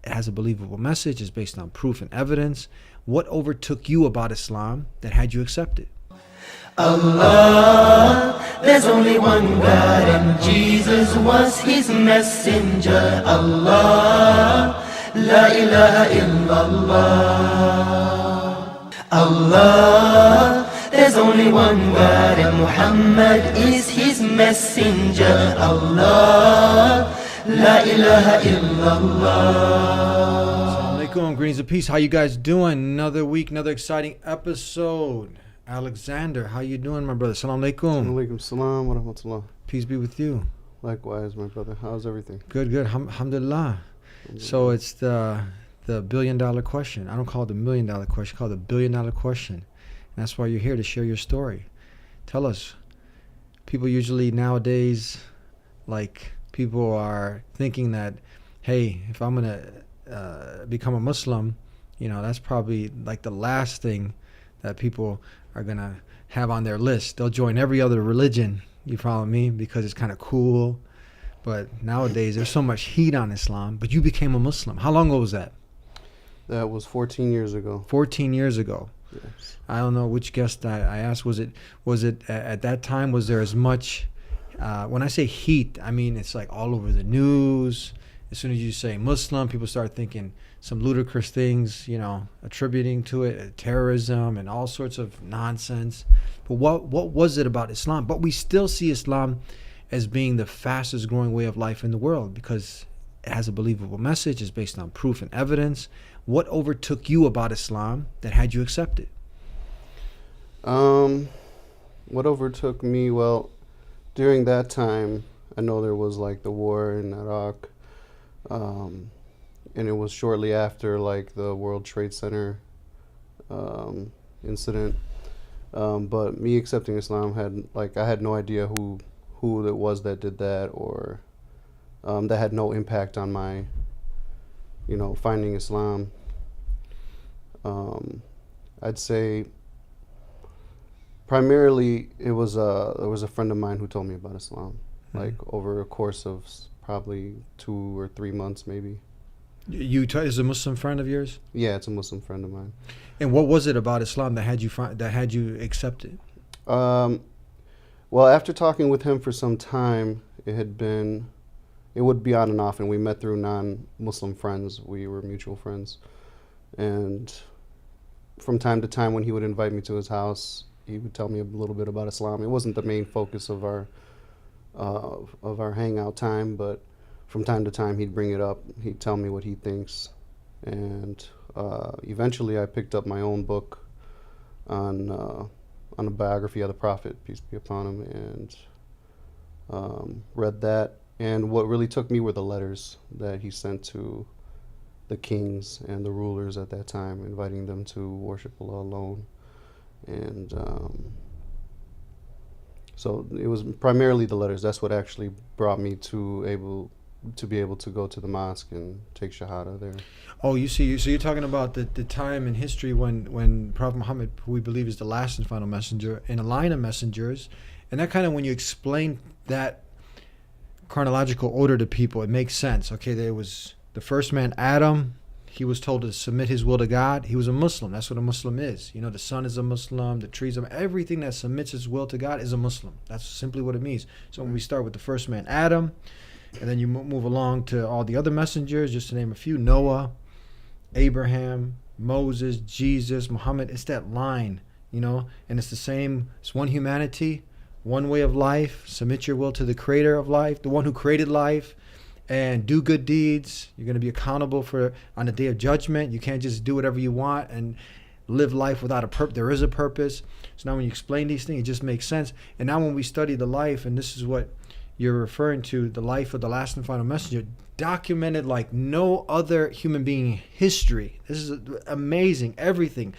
It has a believable message. It's based on proof and evidence. What overtook you about Islam that had you accept it? Allah, there's only one God and Jesus was his messenger. Allah, la ilaha illallah. Allah, there's only one God and Muhammad is his messenger. Allah, la ilaha illallah. Assalamu alaikum, greetings of peace. How you guys doing? Another week, another exciting episode. Alexander, how you doing, my brother? Assalamu alaikum. Alaikum salam wa rahmatullah. Peace be with you. Likewise, my brother. How's everything? Good, good. Alhamdulillah. So it's the $1 billion question. I don't call it the $1 million question. I call it the $1 billion question. And that's why you're here, to share your story. Tell us. People usually nowadays, like, people are thinking that, hey, if I'm going to become a Muslim, you know, that's probably like the last thing that people are going to have on their list. They'll join every other religion, you follow me, because it's kind of cool. But nowadays, there's so much heat on Islam. But you became a Muslim. How long ago was that? That was 14 years ago. 14 years ago. Yes. I don't know which guest I asked. Was it at that time, was there as much, when I say heat, I mean it's like all over the news. As soon as you say Muslim, people start thinking some ludicrous things, you know, attributing to it, terrorism and all sorts of nonsense. But what was it about Islam? But we still see Islam as being the fastest growing way of life in the world because it has a believable message. It's based on proof and evidence. What overtook you about Islam that had you accept it? What overtook me? Well, during that time, I know there was like the war in Iraq, and it was shortly after like the World Trade Center incident. But me accepting Islam I had no idea who it was that did that, or that had no impact on my, finding Islam. I'd say primarily there was a friend of mine who told me about Islam, like over a course of probably 2 or 3 months maybe. Is a Muslim friend of yours? Yeah, it's a Muslim friend of mine. And what was it about Islam that had you accept it? Well, after talking with him for some time, it would be on and off, and we met through non-Muslim friends. We were mutual friends, and from time to time when he would invite me to his house, he would tell me a little bit about Islam. It wasn't the main focus of our hangout time, but from time to time he'd bring it up. He'd tell me what he thinks, and eventually I picked up my own book on a biography of the Prophet, peace be upon him, and read that. And what really took me were the letters that he sent to the kings and the rulers at that time, inviting them to worship Allah alone. And so it was primarily the letters. That's what actually brought me to be able to go to the mosque and take Shahada there. Oh, so you're talking about the time in history when Prophet Muhammad, who we believe is the last and final messenger, in a line of messengers, and that kind of, when you explain that chronological order to people, it makes sense. Okay, there was the first man, Adam. He was told to submit his will to God. He was a Muslim. That's what a Muslim is. You know, the sun is a Muslim, the trees are, everything that submits its will to God is a Muslim. That's simply what it means. So when we start with the first man, Adam, and then you move along to all the other messengers, just to name a few: Noah, Abraham, Moses, Jesus, Muhammad. It's that line, and it's the same. It's one humanity, one way of life. Submit your will to the creator of life, the one who created life, and do good deeds. You're going to be accountable on the day of judgment. You can't just do whatever you want and live life without a purpose. There is a purpose. So now when you explain these things, it just makes sense. And now when we study the life, and this is what you're referring to, the life of the last and final messenger, documented like no other human being in history. This is amazing. Everything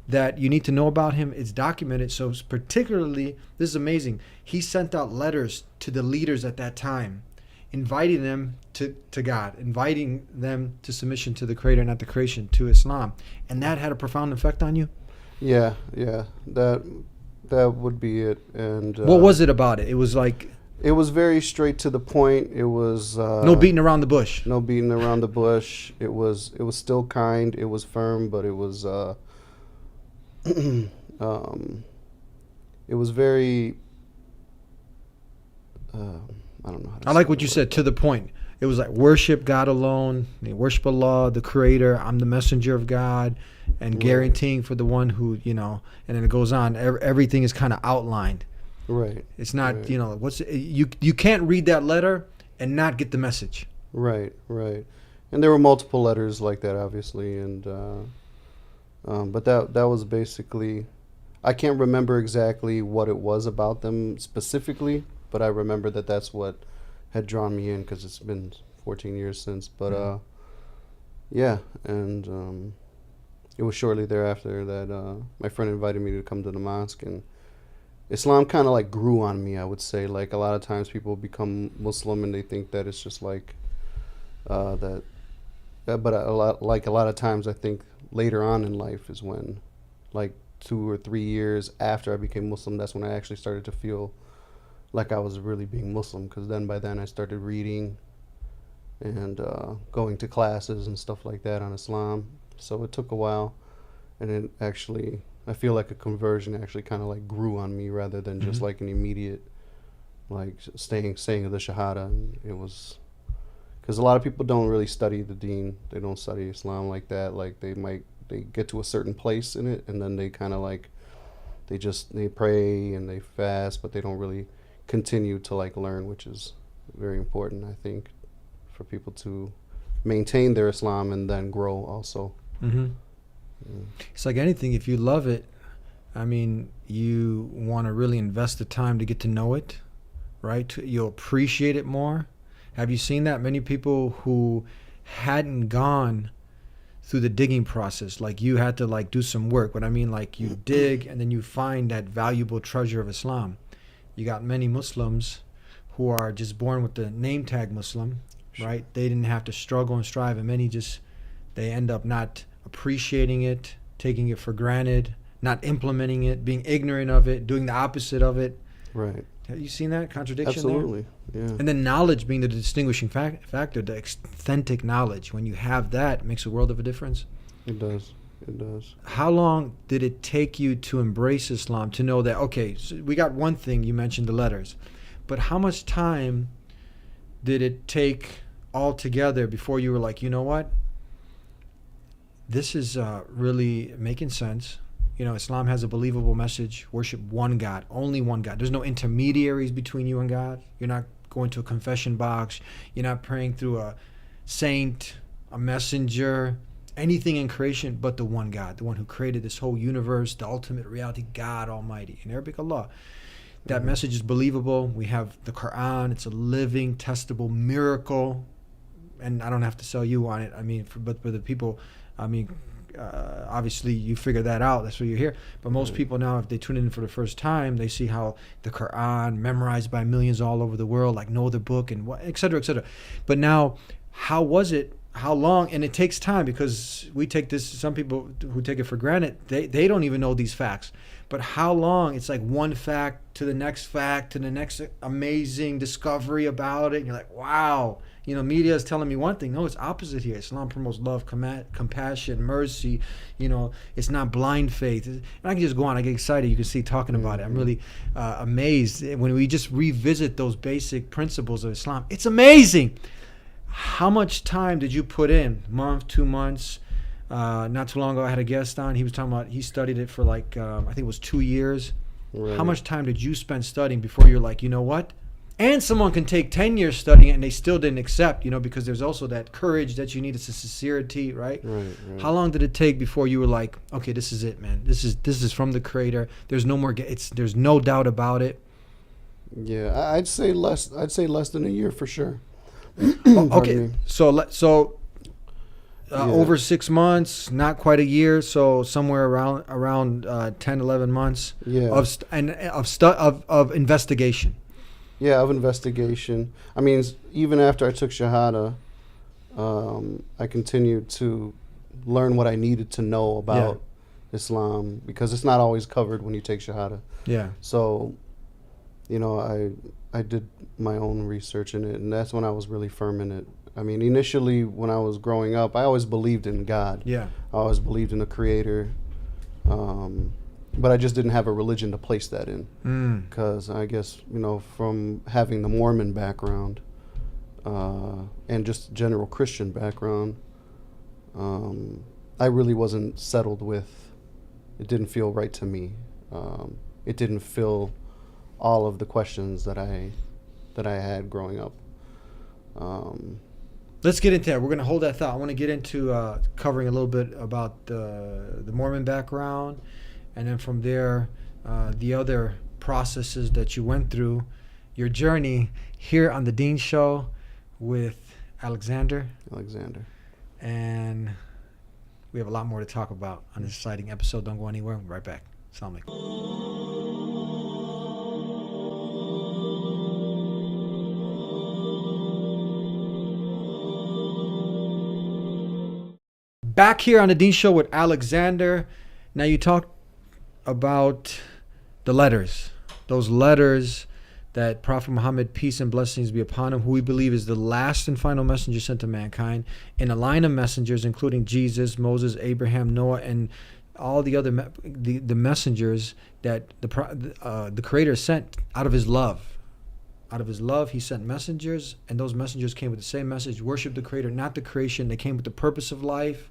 that you need to know about him is documented. So particularly, this is amazing. He sent out letters to the leaders at that time, inviting them to God, inviting them to submission to the creator, not the creation, to Islam. And that had a profound effect on you? Yeah, that would be it. And what was it about it? It was like It was very straight to the point. It was No beating around the bush. no beating around the bush. It was still kind. It was firm, but it was it was very I don't know how to I say like what the you word, said, to the point. It was like worship God alone, worship Allah, the Creator. I'm the messenger of God, and Right. guaranteeing for the one who, and then it goes on. Everything is kind of outlined. Right. It's not, Right. you can't read that letter and not get the message. Right, right. And there were multiple letters like that, obviously, and but that was basically. I can't remember exactly what it was about them specifically, but I remember that that's what had drawn me in because it's been 14 years since. But yeah, and it was shortly thereafter that my friend invited me to come to the mosque, and Islam kind of like grew on me. I would say, like, a lot of times people become Muslim and they think that it's just like that. But a lot of times I think later on in life is when, like 2 or 3 years after I became Muslim, that's when I actually started to feel like I was really being Muslim. Because then by then I started reading and going to classes and stuff like that on Islam. So it took a while, and it actually, I feel like a conversion actually kind of like grew on me rather than just like an immediate like saying of the Shahada. And it was because a lot of people don't really study the Deen. They don't study Islam like that. Like they get to a certain place in it, and then they kind of like they pray and they fast, but they don't really continue to like learn, which is very important, I think, for people to maintain their Islam and then grow also. Mm-hmm. It's like anything. If you love it, I mean, you want to really invest the time to get to know it, right? You'll appreciate it more. Have you seen that? Many people who hadn't gone through the digging process, like you had to like do some work. What I mean, like you dig and then you find that valuable treasure of Islam. You got many Muslims who are just born with the name tag Muslim, right? They didn't have to struggle and strive, and many they end up not appreciating it, taking it for granted, not implementing it, being ignorant of it, doing the opposite of it. Right. Have you seen that contradiction? Absolutely. There? Yeah. And then knowledge being the distinguishing factor, the authentic knowledge. When you have that, it makes a world of a difference. It does. It does. How long did it take you to embrace Islam, to know that, okay, so we got one thing, you mentioned the letters, but how much time did it take altogether before you were like, you know what? This is really making sense. Islam has a believable message. Worship one God, only one God. There's no intermediaries between you and God. You're not going to a confession box. You're not praying through a saint, a messenger, anything in creation but the one God, the one who created this whole universe, the ultimate reality, God Almighty. In Arabic, Allah. That message is believable. We have the Qur'an. It's a living, testable miracle. And I don't have to sell you on it. I mean, but for the people, I mean, obviously you figure that out. That's why you're here. But most people now, if they tune in for the first time, they see how the Quran memorized by millions all over the world, like no other book, and et cetera, et cetera. But now, how was it? How long? And it takes time, because we take this, some people who take it for granted, they don't even know these facts. But how long? It's like one fact to the next amazing discovery about it. And you're like, wow. Media is telling me one thing. No, it's opposite here. Islam promotes love, compassion, mercy. It's not blind faith. And I can just go on. I get excited. You can see talking about it. I'm really amazed when we just revisit those basic principles of Islam. It's amazing. How much time did you put in? Month, 2 months? Not too long ago, I had a guest on. He was talking about he studied it for like, I think it was 2 years. Right. How much time did you spend studying before you're like, you know what? And someone can take 10 years studying it and they still didn't accept, because there's also that courage that you need. It's a sincerity, right? Right. How long did it take before you were like, okay, this is it, man. This is from the Creator. There's no more. There's no doubt about it. Yeah, I'd say less than a year for sure. Okay, so over 6 months, not quite a year, so somewhere around 10, 11 months. Yeah. of investigation. Yeah, of investigation. I mean, even after I took Shahada, I continued to learn what I needed to know about Islam, because it's not always covered when you take Shahada. Yeah. So, I I did my own research in it, and that's when I was really firm in it. I mean, initially when I was growing up, I always believed in God. Yeah. I always believed in a creator, but I just didn't have a religion to place that in. Because I guess, from having the Mormon background and just general Christian background, I really wasn't settled with. It didn't feel right to me. It didn't fill all of the questions that I had growing up. Let's get into that. We're going to hold that thought. I want to get into covering a little bit about the Mormon background, and then from there, the other processes that you went through, your journey here on the Dean Show with Alexander. And we have a lot more to talk about on this exciting episode. Don't go anywhere. We'll be right back. Assalamu alaikum. Back here on the Dean Show with Alexander. Now you talked about the letters. Those letters that Prophet Muhammad, peace and blessings be upon him, who we believe is the last and final messenger sent to mankind, in a line of messengers, including Jesus, Moses, Abraham, Noah, and all the other the messengers that the Creator sent out of his love. Out of his love, he sent messengers, and those messengers came with the same message: worship the Creator, not the creation. They came with the purpose of life.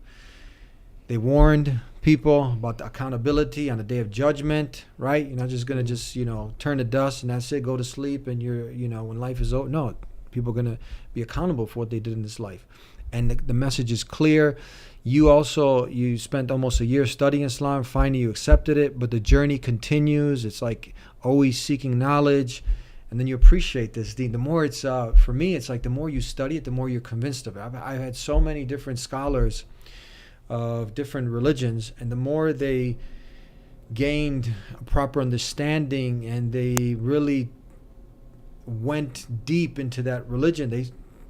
They warned people about the accountability on the day of judgment, right? You're not just going to turn to dust and that's it, go to sleep, and when life is over. No, people are going to be accountable for what they did in this life. And the message is clear. You spent almost a year studying Islam. Finally, you accepted it, but the journey continues. It's like always seeking knowledge. And then you appreciate this. The more it's, for me, it's like the more you study it, the more you're convinced of it. I've had so many different scholars of different religions, and the more they gained a proper understanding and they really went deep into that religion, they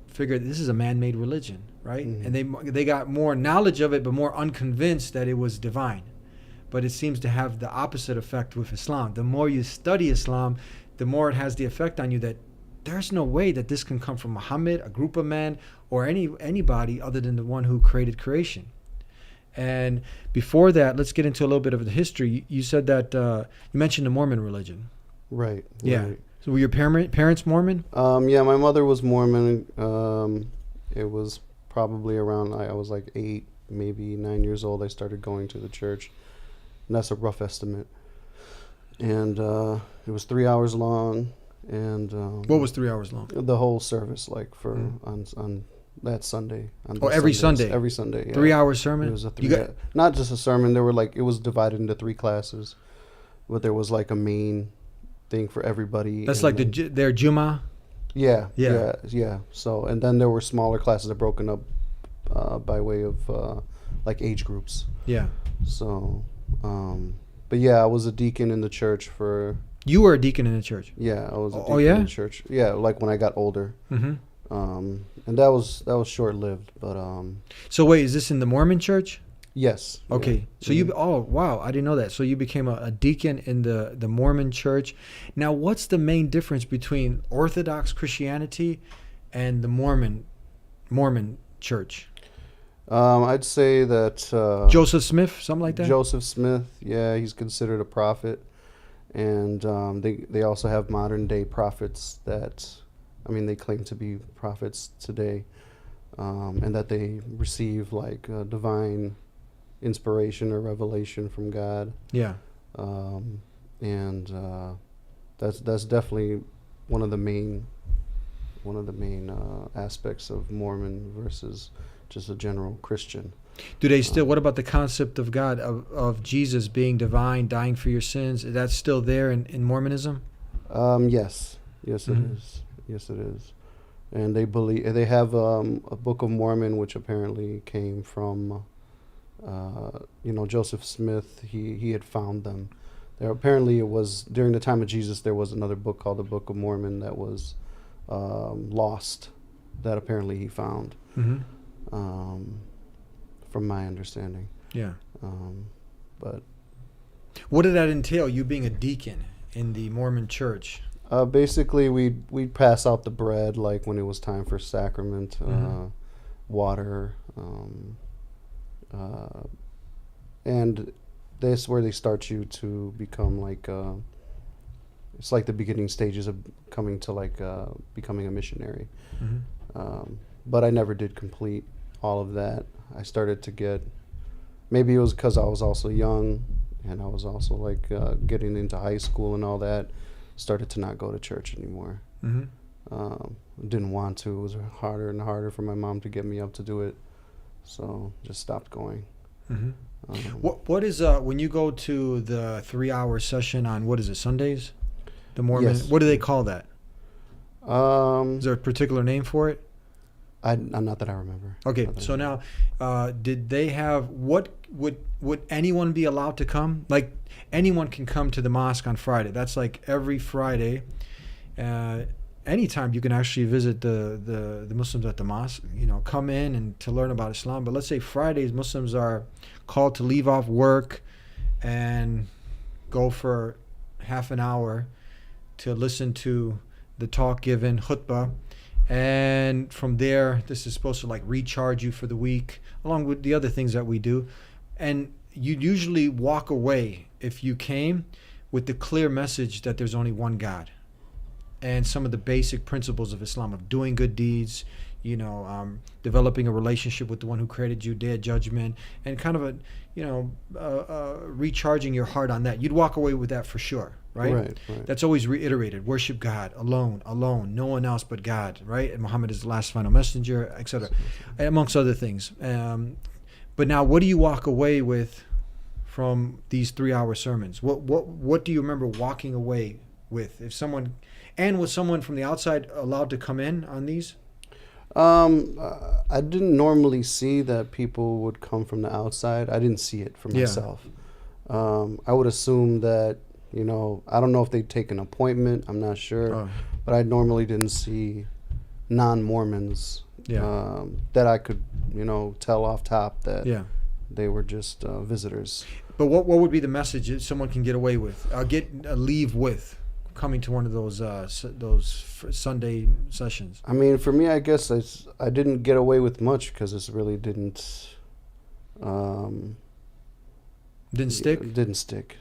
figured this is a man-made religion, right? And they got more knowledge of it, but more unconvinced that it was divine. But it seems to have the opposite effect with Islam. The more you study Islam, the more it has the effect on you that there's no way that this can come from Muhammad, a group of men, or anybody other than the one who created creation. And before that, let's get into a little bit of the history. You said that you mentioned the Mormon religion. Right. Yeah. Right. So were your parents Mormon? Yeah, my mother was Mormon. It was probably around, I was like 8, maybe 9 years old. I started going to the church, and that's a rough estimate. And it was 3 hours long. And what was 3 hours long? The whole service, like on that Sunday. Every Sunday? Every Sunday, yeah. 3 hour sermon? It was not just a sermon. There were it was divided into 3 classes, but there was like a main thing for everybody. That's like their Jummah? Yeah. So, and then there were smaller classes that broken up by way of like age groups. Yeah. So, but yeah, I was a deacon in the church for. You were a deacon in the church? Yeah, I was a deacon in the church. Yeah, like when I got older. Mm-hmm. And that was short lived, but So wait, is this in the Mormon church? Yes. Okay. Yeah. So oh wow, I didn't know that. So you became a deacon in the Mormon church. Now, what's the main difference between Orthodox Christianity and the Mormon church? I'd say that Joseph Smith, something like that. Joseph Smith, yeah, he's considered a prophet, and they also have modern day prophets that. They claim to be prophets today, and that they receive like divine inspiration or revelation from God. Yeah. And that's definitely one of the main aspects of Mormon versus just a general Christian. Do they still? What about the concept of God, of Jesus being divine, dying for your sins? Is that still there in Mormonism? Yes, it is. Yes, it is. And they believe they have a Book of Mormon, which apparently came from, Joseph Smith. He had found them. There apparently it was during the time of Jesus. There was another book called the Book of Mormon that was lost, that apparently he found. Mm-hmm. From my understanding. Yeah. But what did that entail? You being a deacon in the Mormon church? Basically, we'd pass out the bread like when it was time for sacrament, water, and that's where they start you to become like it's like the beginning stages of coming to like becoming a missionary. But I never did complete all of that. I started to get, maybe it was because I was also young and I was also like getting into high school and all that, started to not go to church anymore. Didn't want to. It was harder and harder for my mom to get me up to do it, so just stopped going. What is when you go to the 3-hour session on, what is it, Sundays? The Mormon. Yes. What do they call that? Is there a particular name for it? I'm not that I remember. Okay, so now, did they have, what would anyone be allowed to come? Like, anyone can come to the mosque on Friday. That's like every Friday. Anytime you can actually visit the Muslims at the mosque, come in and to learn about Islam. But let's say Fridays, Muslims are called to leave off work and go for half an hour to listen to the talk given, khutbah. And from there, this is supposed to like recharge you for the week, along with the other things that we do. And you'd usually walk away, if you came, with the clear message that there's only one God. And some of the basic principles of Islam, of doing good deeds, developing a relationship with the one who created you, day of judgment, and kind of recharging your heart on that. You'd walk away with that for sure, right? Right. That's always reiterated. Worship God alone, no one else but God, right? And Muhammad is the last final messenger, etc., amongst other things. But now, what do you walk away with from these 3-hour sermons? What do you remember walking away with? If someone, and was someone from the outside allowed to come in on these? I didn't normally see that people would come from the outside. I didn't see it for myself. I would assume that, I don't know if they'd take an appointment. I'm not sure. But I normally didn't see non-Mormons that I could, tell off top that they were just visitors. But what would be the message that someone can get away with, leave with, coming to one of those Sunday sessions? I mean, for me, I guess I didn't get away with much because this really didn't stick. Didn't stick.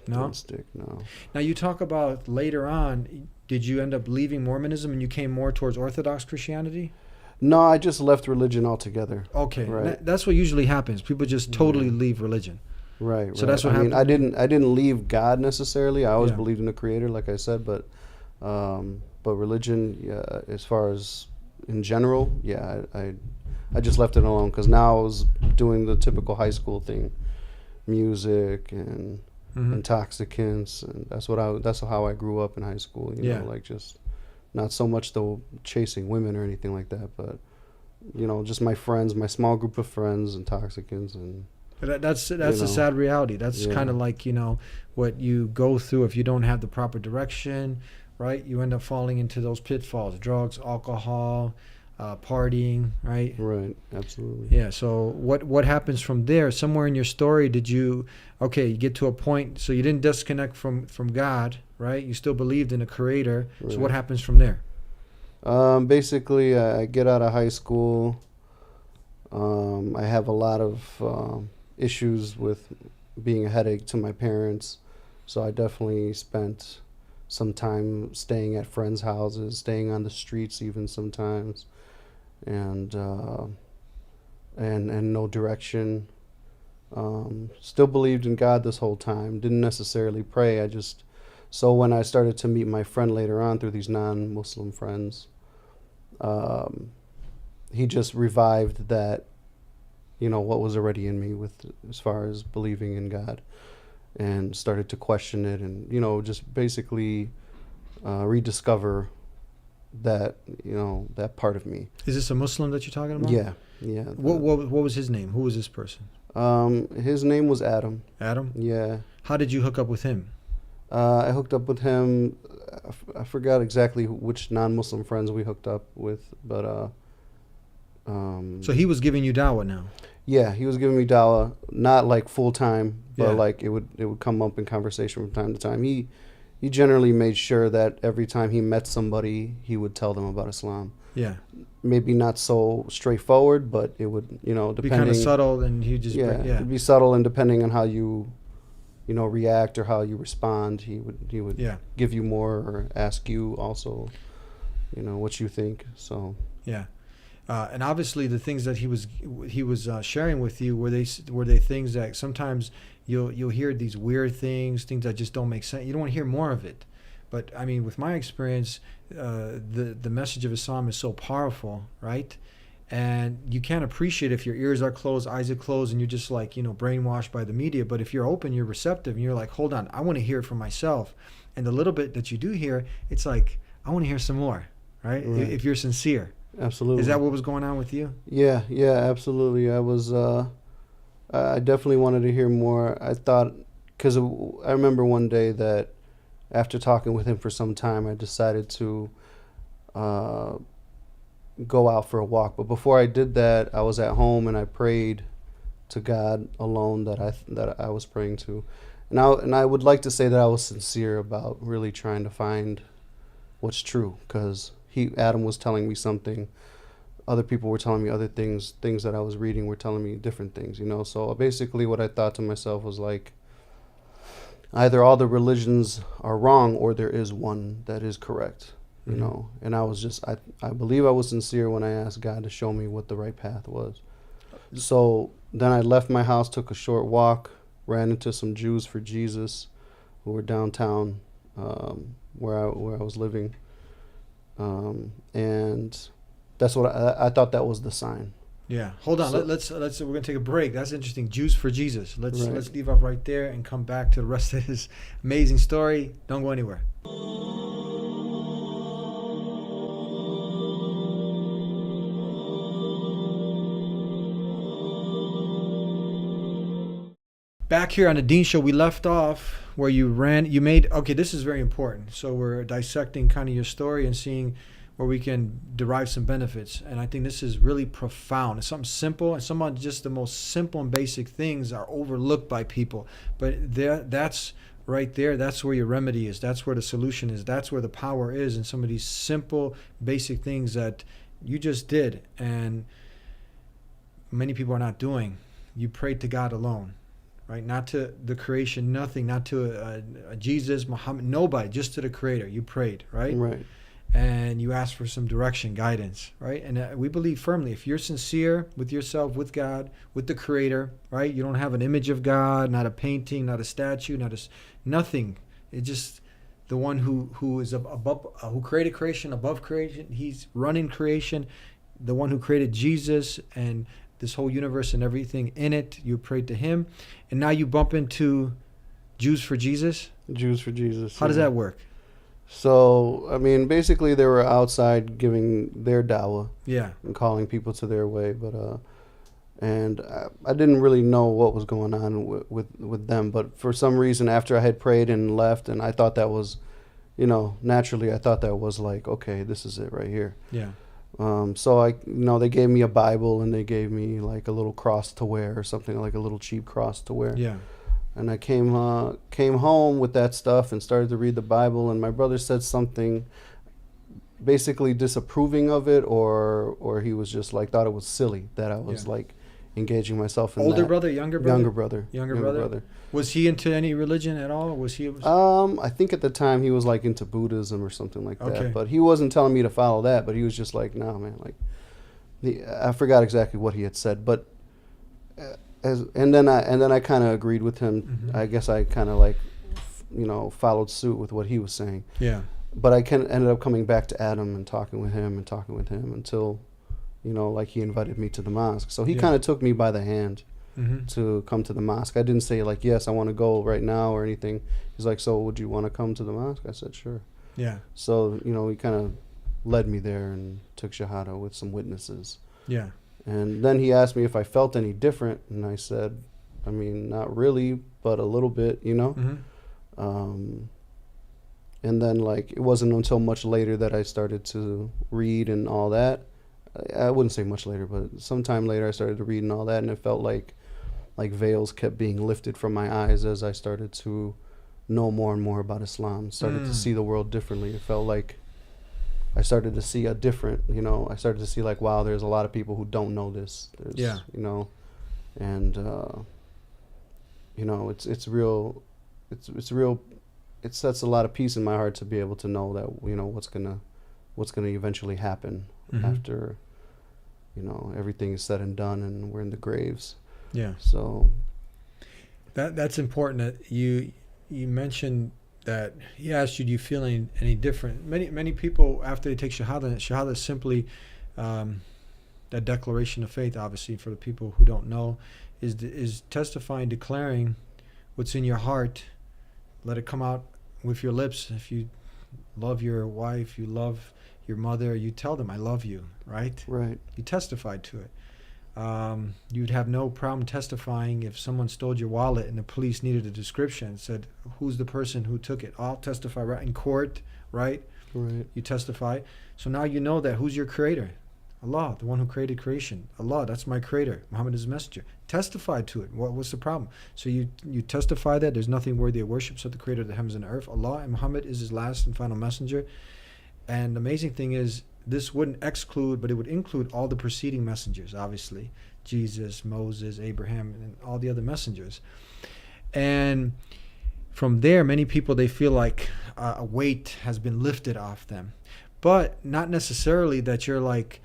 No. Didn't stick. No. Now you talk about later on. Did you end up leaving Mormonism and you came more towards Orthodox Christianity? No, I just left religion altogether. Okay, right. That's what usually happens. People just totally leave religion. Right. So that's what happened. I didn't leave God necessarily. I always believed in a creator, like I said, but religion, as far as in general, I just left it alone because now I was doing the typical high school thing, music and intoxicants, and that's how I grew up in high school. Like just not so much the chasing women or anything like that, but just my friends, my small group of friends, intoxicants and. That's a sad reality. That's kind of like, what you go through if you don't have the proper direction, right? You end up falling into those pitfalls: drugs, alcohol, partying, right? Right, absolutely. Yeah, so what happens from there? Somewhere in your story, you get to a point, so you didn't disconnect from God, right? You still believed in a creator. Right. So what happens from there? Basically, I get out of high school. I have a lot of issues with being a headache to my parents, so I definitely spent some time staying at friends' houses, staying on the streets even sometimes, and no direction. Still believed in God this whole time. Didn't necessarily pray. So when I started to meet my friend later on through these non-Muslim friends, he just revived that. What was already in me as far as believing in God, and started to question it and, just basically rediscover that, that part of me. Is this a Muslim that you're talking about? Yeah. What was his name? Who was this person? His name was Adam. Adam? Yeah. How did you hook up with him? I hooked up with him. I forgot exactly which non-Muslim friends we hooked up with, but... So he was giving you dawah now? Yeah, he was giving me dawah, not like full time, but like it would come up in conversation from time to time. He he generally made sure that every time he met somebody, he would tell them about Islam. Yeah. Maybe not so straightforward, but it would, Be depending. kind of subtle, and he just Yeah, yeah. it'd be subtle, and depending on how you, react or how you respond, he would Yeah. give you more or ask you also, what you think. So Yeah. And obviously, the things that he was sharing with you were they things that sometimes you'll hear these weird things that just don't make sense. You don't want to hear more of it. But I mean, with my experience, the message of Islam is so powerful, right? And you can't appreciate if your ears are closed, eyes are closed, and you're just like brainwashed by the media. But if you're open, you're receptive, and you're like, hold on, I want to hear it for myself. And the little bit that you do hear, it's like, I want to hear some more, right? If you're sincere. absolutely. Is that what was going on with you? Yeah, absolutely. I was, I definitely wanted to hear more. I thought, because I remember one day that after talking with him for some time, I decided to go out for a walk. But before I did that, I was at home and I prayed to God alone that I was praying to. And I would like to say that I was sincere about really trying to find what's true, because Adam was telling me something, other people were telling me other things that I was reading were telling me different things, So basically what I thought to myself was like, either all the religions are wrong or there is one that is correct, And I was just, I believe I was sincere when I asked God to show me what the right path was. So then I left my house, took a short walk, ran into some Jews for Jesus who were downtown where I was living. And that's what I thought that was the sign. Yeah. Hold on. So, Let's we're gonna take a break. That's interesting. Jews for Jesus. Let's Right. leave off right there and come back to the rest of his amazing story. Don't go anywhere. Back here on the Dean Show, we left off where you made, okay, this is very important. So we're dissecting kind of your story and seeing where we can derive some benefits. And I think this is really profound. It's something simple, and some of just the most simple and basic things are overlooked by people. But that's right there. That's where your remedy is. That's where the solution is. That's where the power is in some of these simple, basic things that you just did. And many people are not doing. You prayed to God alone. Right, not to the creation, nothing, not to a Jesus, Muhammad, nobody, just to the Creator. You prayed, right? Right. And you asked for some direction, guidance, right? And we believe firmly, if you're sincere with yourself, with God, with the Creator, right? You don't have an image of God, not a painting, not a statue, nothing. It's just the one who is above, who created creation, above creation. He's running creation, the one who created Jesus and this whole universe and everything in it. You prayed to him, and now you bump into Jews for Jesus. Jews for Jesus. How does that work? So, I mean, basically they were outside giving their dawah. Yeah. And calling people to their way, but and I didn't really know what was going on with them, but for some reason after I had prayed and left, and I thought that was, naturally I thought that was like, okay, this is it right here. Yeah. So they gave me a Bible and they gave me like a little cross to wear or something, like a little cheap cross to wear. Yeah. And I came home with that stuff and started to read the Bible, and my brother said something basically disapproving of it, or he was just like, thought it was silly that I was like engaging myself in Older that. brother, younger brother? Younger brother. Was he into any religion at all? Was he? I think at the time he was like into Buddhism or something like that. Okay. But he wasn't telling me to follow that. But he was just like, no, man. Like, I forgot exactly what he had said. But and then I kind of agreed with him. Mm-hmm. I guess I kind of like, followed suit with what he was saying. Yeah. But I ended up coming back to Adam and talking with him until, like he invited me to the mosque. So he kind of took me by the hand. Mm-hmm. To come to the mosque. I didn't say like, yes, I want to go right now or anything. He's like, so would you want to come to the mosque? I said, sure. Yeah. So, he kind of led me there and took Shahada with some witnesses. Yeah. And then he asked me if I felt any different. And I said, I mean, not really, but a little bit, Mm-hmm. And then like, it wasn't until much later that I started to read and all that. I wouldn't say much later, but sometime later I started to read and all that. And it felt like veils kept being lifted from my eyes as I started to know more and more about Islam. Started to see the world differently. It felt like I started to see a different, I started to see like, wow, there's a lot of people who don't know this. There's, and it's real. It's real. It sets a lot of peace in my heart to be able to know that what's gonna eventually happen after everything is said and done and we're in the graves. Yeah. So that's important. That you mentioned that he asked you, do you feel any different? Many people after they take Shahada is simply that declaration of faith. Obviously, for the people who don't know, is testifying, declaring what's in your heart. Let it come out with your lips. If you love your wife, you love your mother, you tell them, I love you, right? Right. You testified to it. You'd have no problem testifying if someone stole your wallet and the police needed a description, said, who's the person who took it? I'll testify right in court, right? Right. You testify. So now you know that who's your creator? Allah, the one who created creation. Allah, that's my creator. Muhammad is a messenger. Testify to it. What's the problem? So you testify that there's nothing worthy of worship except the creator of the heavens and the earth, Allah, and Muhammad is his last and final messenger. And the amazing thing is, this wouldn't exclude, but it would include all the preceding messengers, obviously. Jesus, Moses, Abraham, and all the other messengers. And from there, many people, they feel like a weight has been lifted off them. But not necessarily that you're like,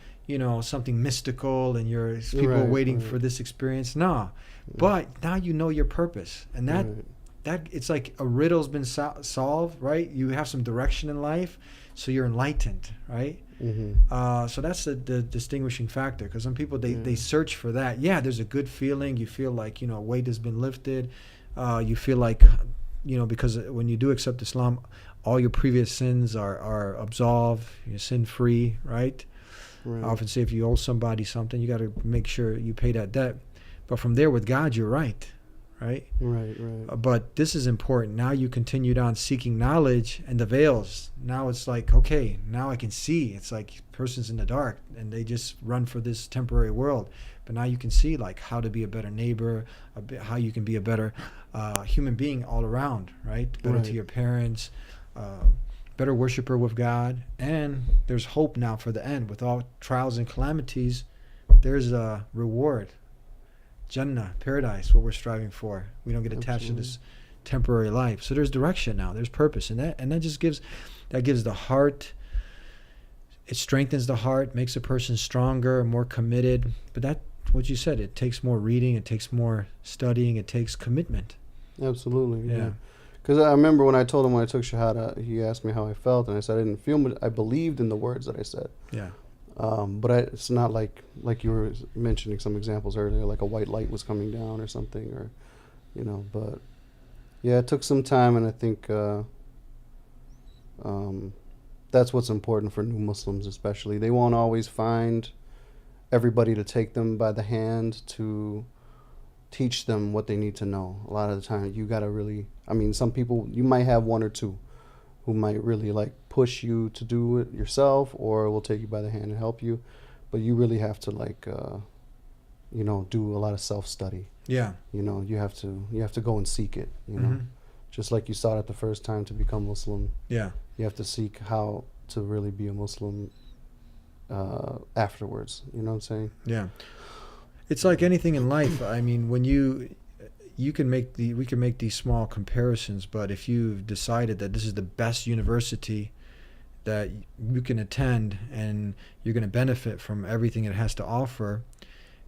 something mystical and you're people waiting for this experience. No. But now you know your purpose. And that it's like a riddle's been solved, right? You have some direction in life, so you're enlightened, right? So that's the distinguishing factor, because some people, they search for that. Yeah, there's a good feeling. You feel like, weight has been lifted. You feel like, because when you do accept Islam, all your previous sins are absolved. You're sin-free, right? I often say if you owe somebody something, you got to make sure you pay that debt. But from there, with God, you're right. Right. But this is important. Now you continued on seeking knowledge, and the veils. Now it's like, okay, now I can see. It's like person's in the dark, and they just run for this temporary world. But now you can see like how to be a better neighbor, how you can be a better human being all around. Right. Better to your parents. Better worshiper with God. And there's hope now for the end. With all trials and calamities, there's a reward. Jannah, paradise, what we're striving for. We don't get attached to this temporary life. So there's direction now. There's purpose, and that just gives the heart. It strengthens the heart, makes a person stronger, more committed. But that, what you said, it takes more reading, it takes more studying, it takes commitment. Absolutely. Yeah. Because I remember when I told him when I took Shahada, he asked me how I felt, and I said I didn't feel, but I believed in the words that I said. Yeah. But it's not like you were mentioning some examples earlier, like a white light was coming down or something, or, but yeah, it took some time, and I think that's what's important for new Muslims especially. They won't always find everybody to take them by the hand to teach them what they need to know. A lot of the time, you got to really, some people, you might have one or two who might really like push you to do it yourself, or will take you by the hand and help you, but you really have to like do a lot of self-study. You have to go and seek it, just like you sought it the first time to become Muslim. You have to seek how to really be a Muslim afterwards. You know what I'm saying? It's like anything in life. When we can make these small comparisons, but if you've decided that this is the best university that you can attend and you're going to benefit from everything it has to offer,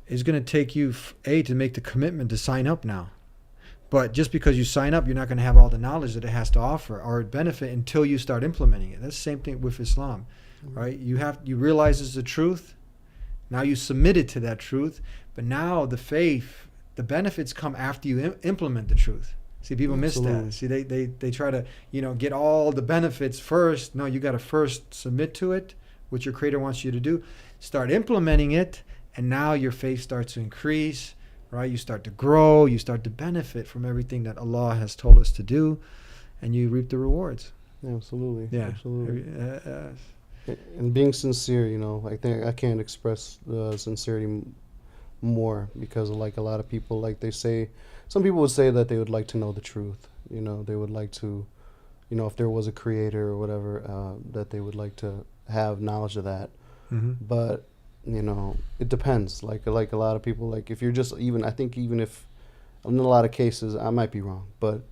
it's going to take you to make the commitment to sign up now. But just because you sign up, you're not going to have all the knowledge that it has to offer or benefit until you start implementing it. That's the same thing with Islam, right? You realize it's the truth. Now you submitted to that truth, but now the faith, the benefits come after you implement the truth. See, people miss that. See, they try to, get all the benefits first. No, you got to first submit to it, what your Creator wants you to do. Start implementing it, and now your faith starts to increase, right? You start to grow. You start to benefit from everything that Allah has told us to do, and you reap the rewards. Absolutely. Yeah. Absolutely. And being sincere, I think I can't express the sincerity more, because like a lot of people, like they say, some people would say that they would like to know the truth. You know, they would like to, you know, if there was a creator or whatever, that they would like to have knowledge of that. Mm-hmm. But you know, it depends. Like a lot of people, like if you're just even, I think even if in a lot of cases, I might be wrong, but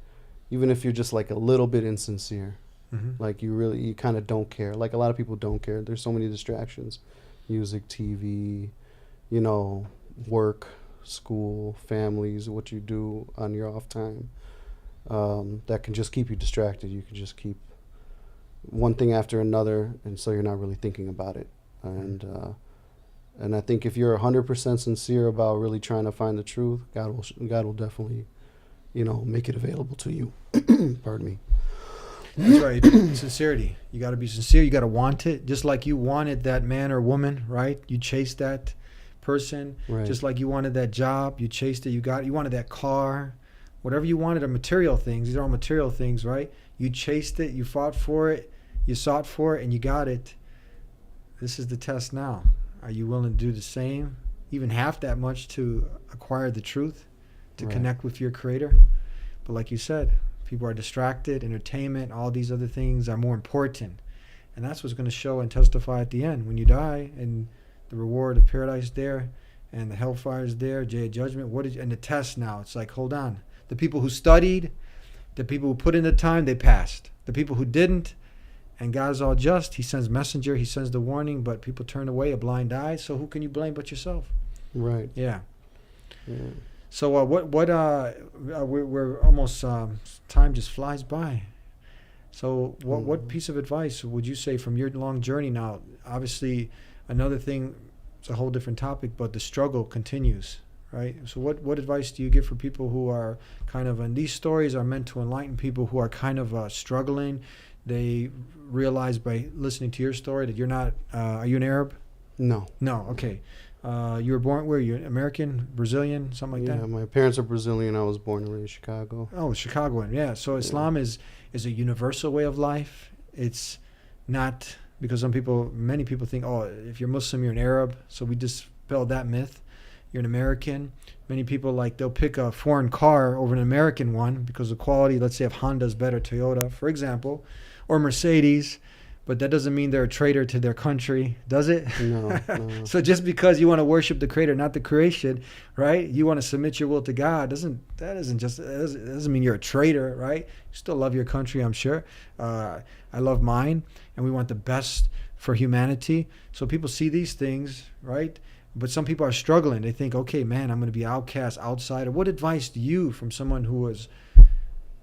even if you're just like a little bit insincere, Mm-hmm. like you kind of don't care. Like a lot of people don't care. There's so many distractions, music, TV, you know, work, school, families, what you do on your off time, that can just keep you distracted. You can just keep one thing after another, and so you're not really thinking about it. And I think if you're 100% sincere about really trying to find the truth, God will definitely, you know, make it available to you. Pardon me. That's right. Sincerity. You got to be sincere. You got to want it. Just like you wanted that man or woman, right? You chased that person. Right. Just like you wanted that job. You chased it. You wanted that car. Whatever you wanted are material things. These are all material things, right? You chased it. You fought for it. You sought for it, and you got it. This is the test now. Are you willing to do the same, even half that much, to acquire the truth, to Right. connect with your creator? But like you said, people are distracted. Entertainment, all these other things are more important. And that's what's going to show and testify at the end. When you die and the reward of paradise there and the hellfire is there, day of judgment, and the test now. It's like, hold on. The people who studied, the people who put in the time, they passed. The people who didn't, and God is all just. He sends messenger. He sends the warning, but people turn away, a blind eye. So who can you blame but yourself? Right. Yeah. Yeah. So we're almost, time just flies by. So what piece of advice would you say from your long journey now? Obviously, another thing, it's a whole different topic, but the struggle continues, right? So what advice do you give for people who are kind of, and these stories are meant to enlighten people who are kind of struggling? They realize by listening to your story that you're not, are you an Arab? No. No, okay. You were born, where are you, American, Brazilian, something like Yeah, that? my parents are Brazilian. I was born and raised in Chicago. Oh, Chicagoan, yeah. So Islam is a universal way of life. It's not, because many people think, oh, if you're Muslim, you're an Arab. So we dispelled that myth. You're an American. Many people, like, they'll pick a foreign car over an American one because the quality, let's say if Honda's better, Toyota, for example, or Mercedes, but that doesn't mean they're a traitor to their country, does it? No, no. So just because you want to worship the creator, not the creation, right? You want to submit your will to God, doesn't mean you're a traitor, right? You still love your country, I'm sure. I love mine, and we want the best for humanity. So people see these things, right? But some people are struggling. They think, okay, man, I'm going to be outcast, outsider. What advice do you, from someone who was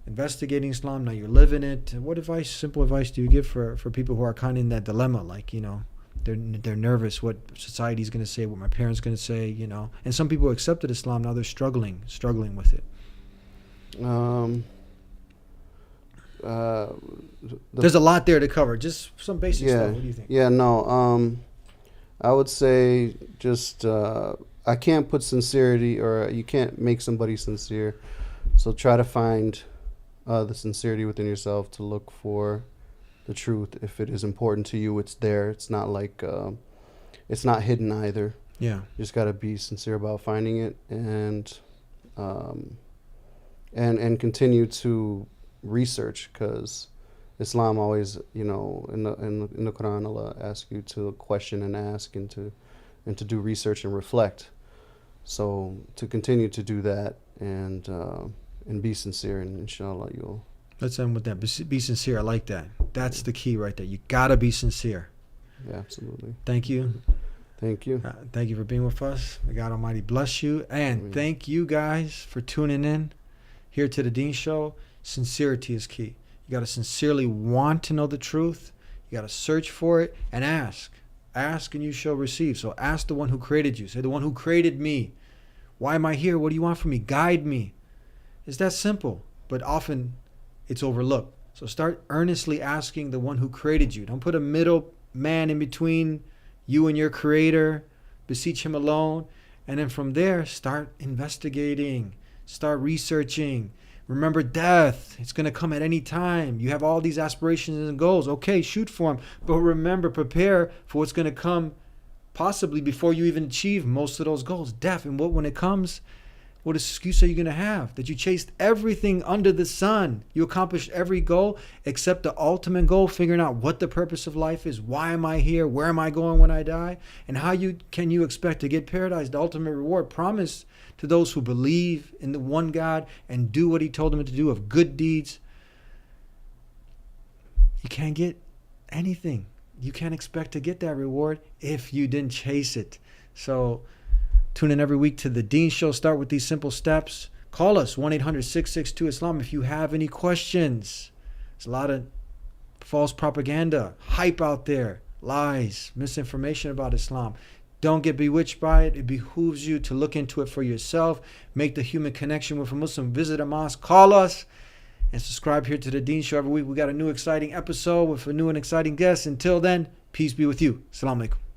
investigating Islam, now you're living it, what advice, simple advice, do you give for people who are kind of in that dilemma? Like, you know, they're nervous what society's going to say, what my parents going to say, you know. And some people accepted Islam, now they're struggling with it. There's a lot there to cover. Just some basic stuff. What do you think? Yeah, no. I would say just I can't put sincerity, or you can't make somebody sincere. So try to find the sincerity within yourself to look for the truth. If it is important to you, it's there. It's not like it's not hidden either. Yeah. You just got to be sincere about finding it, and continue to research, because Islam always, you know, in the Quran, Allah asks you to question and ask, and to do research and reflect. So to continue to do that, and be sincere, and inshallah you'll. Let's end with that. Be sincere. I like that. That's the key right there. You gotta be sincere. Yeah, absolutely. Thank you. Thank you. Thank you for being with us. May God Almighty bless you. And thank you guys for tuning in here to the Dean Show. Sincerity is key. You got to sincerely want to know the truth. You got to search for it and ask. Ask and you shall receive. So ask the one who created you. Say, the one who created me. Why am I here? What do you want from me? Guide me. It's that simple. But often it's overlooked. So start earnestly asking the one who created you. Don't put a middle man in between you and your creator. Beseech him alone. And then from there, start investigating. Start researching. Remember death. It's going to come at any time. You have all these aspirations and goals. Okay, shoot for them. But remember, prepare for what's going to come possibly before you even achieve most of those goals. Death. And when it comes, what excuse are you going to have? That you chased everything under the sun. You accomplished every goal except the ultimate goal, figuring out what the purpose of life is. Why am I here? Where am I going when I die? And how can you expect to get paradise, the ultimate reward promised to those who believe in the one God and do what he told them to do of good deeds? You can't get anything. You can't expect to get that reward if you didn't chase it. So tune in every week to the Dean Show. Start with these simple steps. Call us 1-800-662-ISLAM if you have any questions. There's a lot of false propaganda, hype out there, lies, misinformation about Islam. Don't get bewitched by it. It behooves you to look into it for yourself. Make the human connection with a Muslim. Visit a mosque. Call us. And subscribe here to the Dean Show every week. We got a new exciting episode with a new and exciting guest. Until then, peace be with you. Assalamu alaikum.